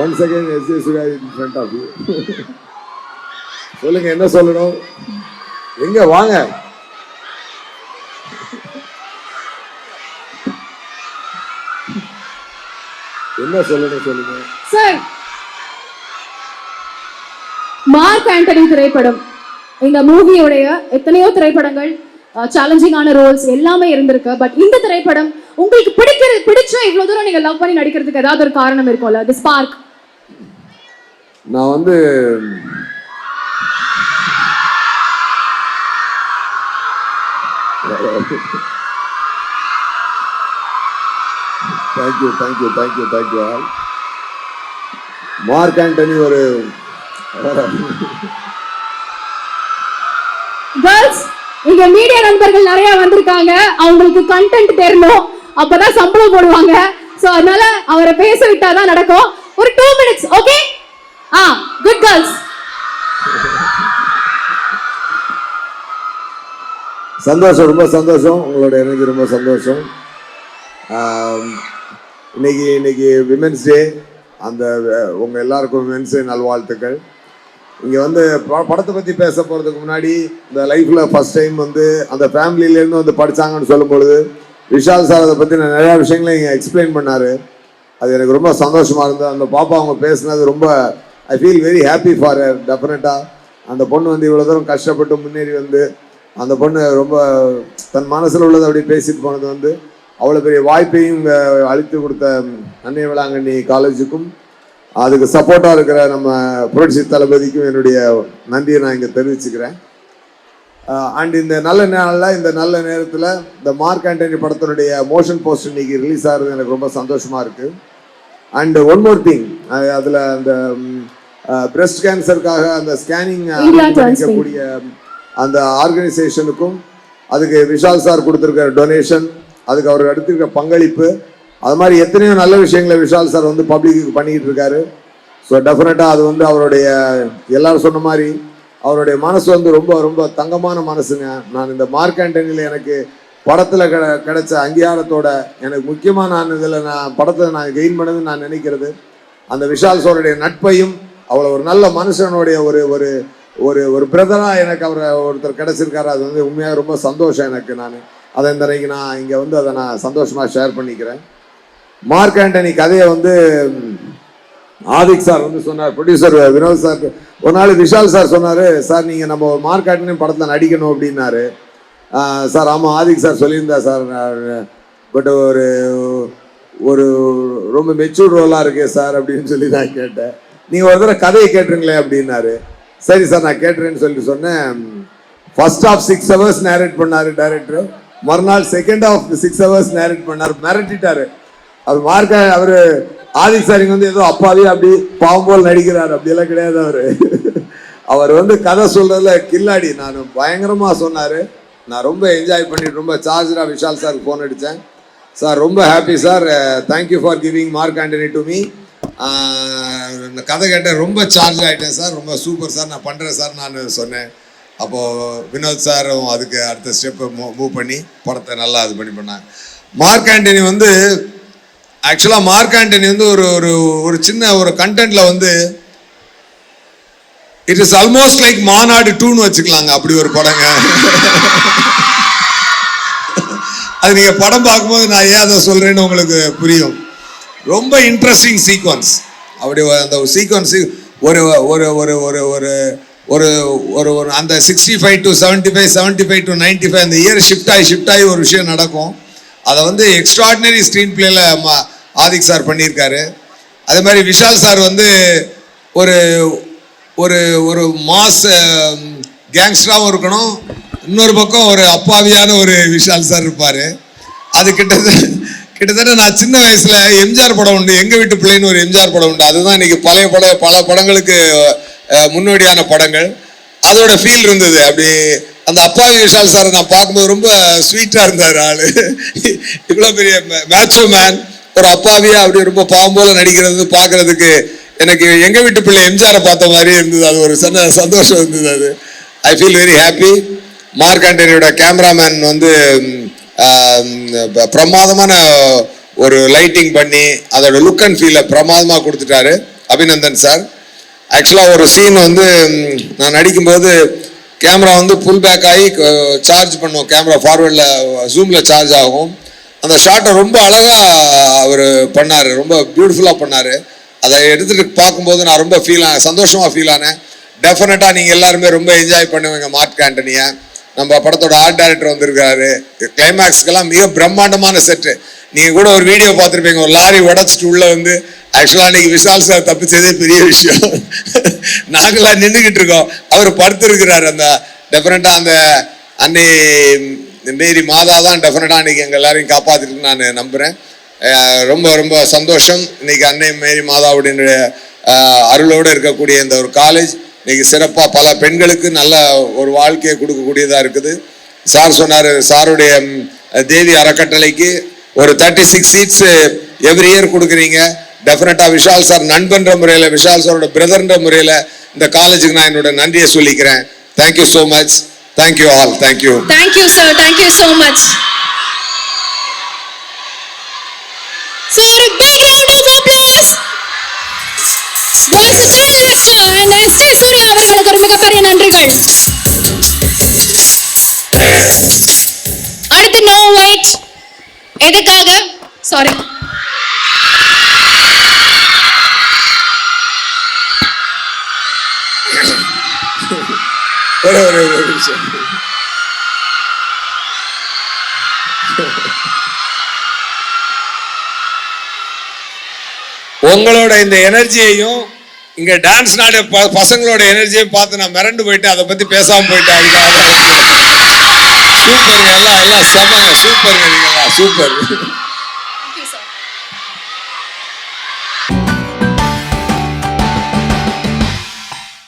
Once again, S.J. Surya in front of you. சொல்லுங்க, என்ன சொல்லணும்? எங்க வாங்க. என்ன சொல்லணும் சொல்லுங்க சார். மார்க் ஆண்டனி திரைப்படம், இந்த மூவியோடைய எத்தனையோ திரைப்படங்கள் சேலஞ்சிங்கான ரோல்ஸ் எல்லாமே இருந்திருக்கு. பட் இந்த திரைப்படம் உங்களுக்கு பிடிச்ச இவ்வளவு தூரம் நீங்க லவ் பண்ணி நடிக்கிறதுக்கு ஏதாவது ஒரு காரணம் இருக்கும்ல? தி ஸ்பார்க். நான் வந்து தேங்க்யூ ஆல். மார்க் ஆண்டனி ஒரு கேர்ள்ஸ், இங்க மீடியா நண்பர்கள் நிறைய வந்திருக்காங்க. அவங்களுக்கு கண்டென்ட் தெரியணும், அப்பதான் சம்பளம் போடுவாங்க. சோ அதனால அவரை பேச விட்டாதான் நடக்கும். ஒரு 2 minutes, ஓகே? Good girls. சந்தோஷம், ரொம்ப சந்தோஷம். உங்களோட எனக்கு ரொம்ப சந்தோஷம். இன்னைக்கு விமென்ஸ் டே. அந்த உங்க எல்லாருக்கும் விமென்ஸ் டே நல்வாழ்த்துக்கள். இங்கே வந்து படத்தை பற்றி பேச போகிறதுக்கு முன்னாடி இந்த லைஃப்பில் ஃபஸ்ட் டைம் வந்து அந்த ஃபேமிலியிலேருந்து வந்து படித்தாங்கன்னு சொல்லும்பொழுது விஷால் சார் அதை பற்றி நான் நிறையா விஷயங்களை இங்கே எக்ஸ்பிளைன் பண்ணார். அது எனக்கு ரொம்ப சந்தோஷமாக இருந்தது. அந்த பாப்பா அவங்க பேசுனது ரொம்ப ஐ feel very happy for her. டெஃபினட்டாக அந்த பொண்ணு வந்து இவ்வளோ தூரம் கஷ்டப்பட்டு முன்னேறி வந்து அந்த பொண்ணு ரொம்ப தன் மனசில் உள்ளதை அப்படி பேசிட்டு போனது வந்து அவ்வளோ பெரிய வாய்ப்பையும் அளித்து கொடுத்த அன்னை வேளாங்கண்ணி காலேஜுக்கும் அதுக்கு சப்போர்ட்டாக இருக்கிற நம்ம புரட்சி தளபதிக்கும் என்னுடைய நன்றியை நான் இங்கே தெரிவிச்சுக்கிறேன். அண்ட் இந்த நல்ல நாளில், இந்த நல்ல நேரத்தில் இந்த மார்க் ஆண்டனி படத்தினுடைய மோஷன் போஸ்டர் இன்னைக்கு ரிலீஸ் ஆகிறது எனக்கு ரொம்ப சந்தோஷமாக இருக்குது. அண்ட் ஒன் மோர் திங், அதில் அந்த பிரெஸ்ட் கேன்சருக்காக அந்த ஸ்கேனிங் பண்ணிக்கக்கூடிய அந்த ஆர்கனைசேஷனுக்கும் அதுக்கு விஷால் சார் கொடுத்துருக்கிற டொனேஷன், அதுக்கு அவர் எடுத்துருக்க பங்களிப்பு, அது மாதிரி எத்தனையோ நல்ல விஷயங்களை விஷால் சார் வந்து பப்ளிக்கு பண்ணிக்கிட்டு இருக்காரு. ஸோ டெஃபினட்டாக அது வந்து அவருடைய எல்லாரும் சொன்ன மாதிரி அவருடைய மனசு வந்து ரொம்ப ரொம்ப தங்கமான மனசுங்க. நான் இந்த மார்க் ஆண்டனியில் எனக்கு படத்தில் கிடைச்ச அங்கீகாரத்தோட எனக்கு முக்கியமாக நான் இதில் படத்தை நான் கெயின் பண்ணதுன்னு நான் நினைக்கிறது அந்த விஷால் சாருடைய நட்பையும் அவ்வளோ ஒரு நல்ல மனுஷனுடைய ஒரு ஒரு ஒரு ஒரு பிரதராக எனக்கு அவர் ஒருத்தர் கிடைச்சிருக்காரு. அது வந்து உண்மையாக ரொம்ப சந்தோஷம் எனக்கு. நான் அதை இந்த அன்றைக்கு நான் இங்கே வந்து அதை நான் சந்தோஷமாக ஷேர் பண்ணிக்கிறேன். மார்க் ஆண்டனி கதையை வந்து ஆதிக் சார் வந்து சொன்னார், ப்ரொடியூசர் வினோத் சார். ஒரு நாள் விஷால் சார் சொன்னார், சார் நீங்கள் நம்ம மார்க் ஆண்டனி படத்தில் நடிக்கணும் அப்படின்னாரு. சார் ஆமாம் ஆதிக் சார் சொல்லியிருந்தா சார், பட் ஒரு ஒரு ரொம்ப மெச்சூர்ட் ரோலாக இருக்கே சார் அப்படின்னு சொல்லி நான் கேட்டேன். நீங்கள் ஒரு தடவை கதையை கேட்டுருங்களே அப்படின்னாரு. சரி சார் நான் கேட்டுறேன்னு சொல்லி சொன்னேன். ஃபர்ஸ்ட் ஆஃப் 6 hours நேரேட் பண்ணார் டைரக்டர். மறுநாள் செகண்ட் ஆஃப் 6 hours நேரேட் பண்ணார். மிரட்டிட்டாரு. அது மார்க்க அவர் ஆதிக் சார் இங்கே வந்து ஏதோ அப்பாவே அப்படி பாவம் போல் நடிக்கிறார், அப்படியெல்லாம் கிடையாது. அவர் வந்து கதை சொல்றதுல கில்லாடி. நான் பயங்கரமாக சொன்னார். நான் ரொம்ப என்ஜாய் பண்ணிட்டு ரொம்ப சார்ஜராக விஷால் சாருக்கு ஃபோன் அடித்தேன். சார் ரொம்ப happy sir, thank you for giving Mark Antony to me. இந்த கதை கேட்டேன், ரொம்ப சார்ஜ் ஆகிட்டேன் சார், ரொம்ப சூப்பர் சார், நான் பண்ணுறேன் சார் நான் சொன்னேன். அப்போது வினோத் சாரும் அதுக்கு அடுத்த ஸ்டெப்பை மூவ் பண்ணி படத்தை நல்லா இது பண்ணாங்க. மார்க் ஆண்டனி வந்து ஆக்சுவலாக மார்க் ஆண்டனி வந்து ஒரு ஒரு ஒரு சின்ன ஒரு கண்டென்ட்டில் வந்து இட் இஸ் ஆல்மோஸ்ட் லைக் மாநாடு 2ன்னு வச்சுக்கலாங்க. அப்படி ஒரு படங்க. அது நீங்கள் படம் பார்க்கும்போது நான் ஏன் அதை சொல்கிறேன்னு உங்களுக்கு புரியும். ரொம்ப இன்ட்ரெஸ்டிங் சீக்வன்ஸ். அப்படி அந்த சீக்வன்ஸு ஒரு ஒரு ஒரு ஒரு ஒரு ஒரு ஒரு ஒரு அந்த 65 to 75, 75 to 95 அந்த இயர் ஷிஃப்ட் ஆகி ஒரு விஷயம் நடக்கும். அதை வந்து எக்ஸ்ட்ராடினரி ஸ்க்ரீன் பிளேல ஆதிக் சார் பண்ணியிருக்காரு. அதே மாதிரி விஷால் சார் வந்து ஒரு ஒரு ஒரு மாஸ் கேங்ஸ்டராகவும் இருக்கணும், இன்னொரு பக்கம் ஒரு அப்பாவியான ஒரு விஷால் சார் இருப்பார். அது கிட்டத்தட்ட நான் சின்ன வயசில் எம்ஜிஆர் படம் உண்டு, எங்கள் வீட்டு பிள்ளைன்னு ஒரு எம்ஜிஆர் படம் உண்டு. அதுதான் இன்னைக்கு பல படங்களுக்கு முன்னோடியான படங்கள். அதோட ஃபீல் இருந்தது. அப்படி அந்த அப்பாவி விஷால் சாரை நான் பார்க்கும்போது ரொம்ப ஸ்வீட்டாக இருந்தார் ஆள். இவ்வளோ பெரிய மேட்சோ மேன் ஒரு அப்பாவியா அப்படி ரொம்ப பாவம் போல நடிக்கிறது பார்க்கறதுக்கு எனக்கு எங்கள் வீட்டு பிள்ளை எம்ஜிஆரை பார்த்த மாதிரியே இருந்தது. அது ஒரு சந்தோஷம் இருந்தது. அது I feel very happy. Mark ஆண்டனியோட கேமராமேன் வந்து பிரமாதமான ஒரு லைட்டிங் பண்ணி அதோட லுக் அண்ட் ஃபீலை பிரமாதமாக கொடுத்துட்டாரு அபிநந்தன் சார். ஆக்சுவலாக ஒரு சீன் வந்து நான் நடிக்கும்போது கேமரா வந்து புல் பேக் ஆகி சார்ஜ் பண்ணுவோம், கேமரா ஃபார்வர்டில் ஜூமில் சார்ஜ் ஆகும். அந்த ஷாட்டை ரொம்ப அழகாக அவர் பண்ணார், ரொம்ப பியூட்டிஃபுல்லாக பண்ணார். அதை எடுத்துகிட்டு பார்க்கும்போது நான் ரொம்ப சந்தோஷமாக ஃபீல் ஆனேன். டெஃபினட்டாக நீங்கள் எல்லாருமே ரொம்ப என்ஜாய் பண்ணுவீங்க மார்க் ஆண்டனியை. நம்ம படத்தோட ஆர்ட் டைரக்டர் வந்திருக்காரு. கிளைமேக்ஸ்க்கெல்லாம் மிக பிரம்மாண்டமான செட்டு. நீங்கள் கூட ஒரு வீடியோ பார்த்துருப்பீங்க, ஒரு லாரி உடச்சிட்டு உள்ளே வந்து ஆக்சுவலாக அன்றைக்கி விஷால் சார் தப்பிச்சதே பெரிய விஷயம். நாங்களாம் நின்றுக்கிட்டு இருக்கோம், அவர் படுத்துருக்கிறார். அந்த டெஃபினட்டாக அந்த அன்னை மேரி மாதா தான் டெஃபினட்டாக அன்றைக்கி எங்கள் எல்லாரையும் காப்பாற்றிட்டு நான் நம்புகிறேன். ரொம்ப ரொம்ப சந்தோஷம். இன்னைக்கு அன்னை மேரி மாதாவுடைய அருளோடு இருக்கக்கூடிய இந்த ஒரு காலேஜ் இன்னைக்கு சிறப்பாக பல பெண்களுக்கு நல்ல ஒரு வாழ்க்கையை கொடுக்கக்கூடியதாக இருக்குது. சார் சொன்னார், சாருடைய தேவி அறக்கட்டளைக்கு ஒரு 36 சீட்ஸ் எவ்ரி இயர் கொடுக்குறீங்க. டெஃபினட்டாக விஷால் சார் நண்பன்ற முறையில், விஷால் சாரோட பிரதர்ன்ற முறையில் இந்த காலேஜுக்கு நான் என்னோட நன்றியை சொல்லிக்கிறேன். Thank you so much. Thank you all. Thank you. Thank you sir. Thank you so much. So a big round of applause. Boys child actor and S.J. Surya அவர்களுக்கு ஒரு மிகப்பெரிய நன்றிகள். அடுத்து நோ வெயிட். எதுக்காக? சாரி. ஒரு நிமிஷம். உங்களோட இந்த எனர்ஜியையும் இங்க டான்ஸ் நாடு பசங்களோட எனர்ஜியையும் பார்த்து நான் மிரண்டு போயிட்டு அதை பத்தி பேசாம போயிட்டேன். அதுக்காக சூப்பருங்க, எல்லாம் செமங்க, சூப்பருங்க, நீங்க சூப்பர்.